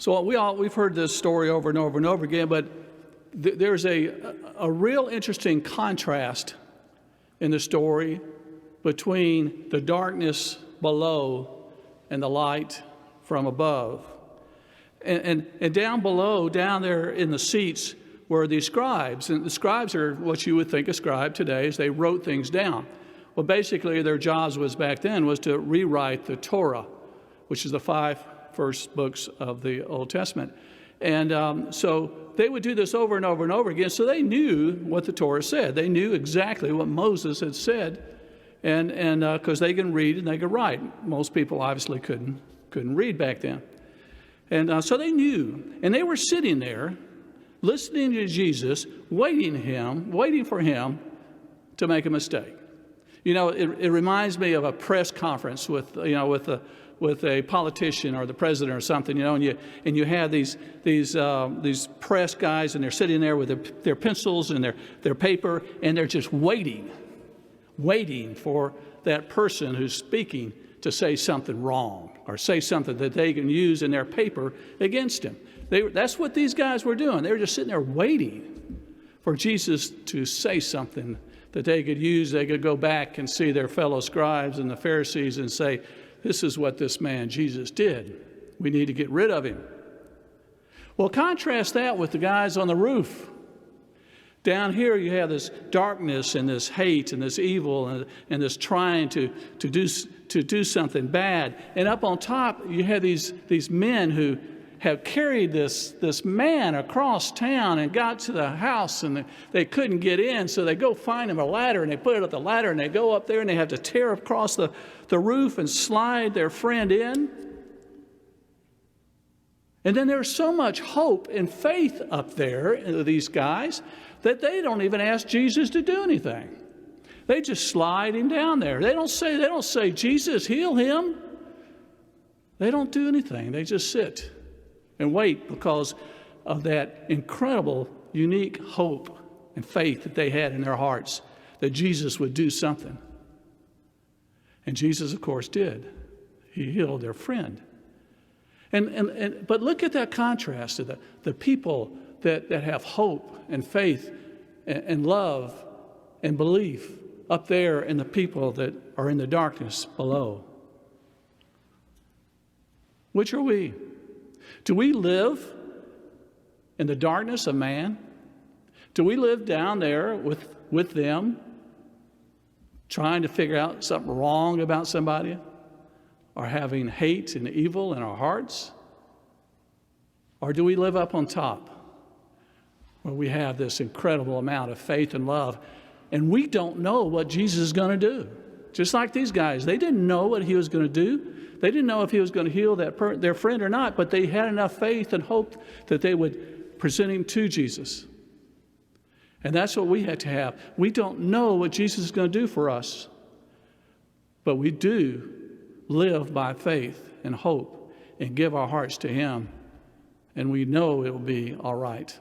So we've heard this story over and over and over again, but there's a real interesting contrast in the story between the darkness below and the light from above. And down below, down there in the seats, were these scribes. And the scribes are what you would think a scribe today is. They wrote things down. Well, basically, their jobs back then was to rewrite the Torah, which is the 5 first books of the Old Testament. And so they would do this over and over and over again. So they knew what the Torah said. They knew exactly what Moses had said. And because they can read and they can write. Most people obviously couldn't read back then. And so they knew. And they were sitting there listening to Jesus, waiting for him to make a mistake. You know, it reminds me of a press conference with a politician or the president or something, and you have these press guys, and they're sitting there with their pencils and their paper, and they're just waiting for that person who's speaking to say something wrong or say something that they can use in their paper against him. That's what these guys were doing. They were just sitting there waiting for Jesus to say something that they could use. They could go back and see their fellow scribes and the Pharisees and say, this is what this man Jesus did. We need to get rid of him. Well, contrast that with the guys on the roof. Down here you have this darkness and this hate and this evil and this trying to do something bad. And up on top you have these men who have carried this man across town and got to the house, and they couldn't get in, so they go find him a ladder, and they put it up the ladder, and they go up there, and they have to tear across the roof and slide their friend in. And then there's so much hope and faith up there in these guys that they don't even ask Jesus to do anything. They just slide him down there. They don't say, Jesus, heal him. They don't do anything. They just sit and wait because of that incredible, unique hope and faith that they had in their hearts that Jesus would do something. And Jesus, of course, did. He healed their friend. But look at that contrast to the people that have hope and faith and love and belief up there, and the people that are in the darkness below. Which are we? Do we live in the darkness of man? Do we live down there with them, trying to figure out something wrong about somebody, or having hate and evil in our hearts? Or do we live up on top, where we have this incredible amount of faith and love, and we don't know what Jesus is going to do? Just like these guys, they didn't know what he was going to do. They didn't know if he was going to heal their friend or not, but they had enough faith and hope that they would present him to Jesus. And that's what we had to have. We don't know what Jesus is going to do for us, but we do live by faith and hope and give our hearts to him, and we know it will be all right.